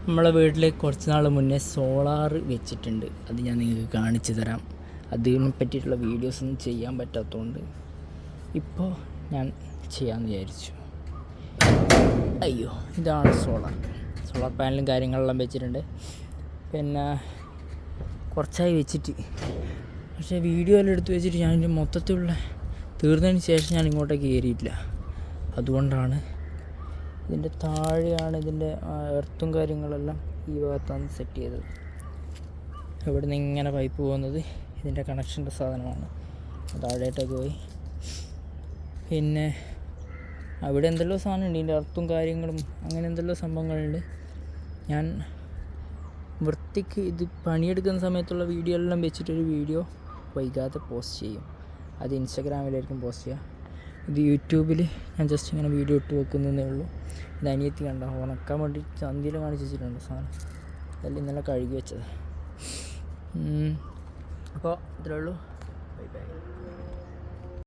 നമ്മളെ വീട്ടിൽ കുറച്ച് നാൾ മുന്നേ സോളാർ വെച്ചിട്ടുണ്ട്. അത് ഞാൻ നിങ്ങൾക്ക് കാണിച്ചു തരാം. അതിനെ പറ്റിയിട്ടുള്ള വീഡിയോസൊന്നും ചെയ്യാൻ പറ്റാത്തതുകൊണ്ട് ഇപ്പോൾ ഞാൻ ചെയ്യാമെന്ന് വിചാരിച്ചു. അയ്യോ, ഇതാണ് സോളാർ പാനലും കാര്യങ്ങളെല്ലാം വെച്ചിട്ടുണ്ട്. പിന്നെ കുറച്ചായി വെച്ചിട്ട്, പക്ഷേ വീഡിയോ എല്ലാം എടുത്ത് വെച്ചിട്ട് ഞാനിൻ്റെ മൊത്തത്തിലുള്ള തീർന്നതിന് ശേഷം ഞാൻ ഇങ്ങോട്ടേക്ക് കയറിയിട്ടില്ല. അതുകൊണ്ടാണ്. ഇതിൻ്റെ താഴെയാണ് ഇതിൻ്റെ എർത്തും കാര്യങ്ങളെല്ലാം ഈ ഭാഗത്താണ് സെറ്റ് ചെയ്തത്. ഇവിടെ നിന്ന് ഇങ്ങനെ പൈപ്പ് പോകുന്നത് ഇതിൻ്റെ കണക്ഷൻ്റെ സാധനമാണ്. താഴേട്ടൊക്കെ പോയി. പിന്നെ അവിടെ എന്തെല്ലോ സാധനമുണ്ട്, ഇതിൻ്റെ എർത്തും കാര്യങ്ങളും അങ്ങനെ എന്തെല്ലോ സംഭവങ്ങളുണ്ട്. ഞാൻ വൃത്തിക്ക് ഇത് പണിയെടുക്കുന്ന സമയത്തുള്ള വീഡിയോ എല്ലാം വെച്ചിട്ടൊരു വീഡിയോ വൈകാതെ പോസ്റ്റ് ചെയ്യും. അത് ഇൻസ്റ്റാഗ്രാമിലായിരിക്കും പോസ്റ്റ് ചെയ്യുക. ഇത് യൂട്യൂബിൽ ഞാൻ ജസ്റ്റ് ഇങ്ങനെ വീഡിയോ ഇട്ട് വെക്കുന്നതേ ഉള്ളൂ. ഇത് അനിയത്തി കണ്ട ഉണക്കാൻ വേണ്ടി ചന്തിയിൽ കാണിച്ച് വെച്ചിട്ടുണ്ട് സാധനം. അതെല്ലാം ഇന്നലെ കഴുകി വെച്ചത്. അപ്പോൾ ഇത്രേ ഉള്ളൂ. Bye bye.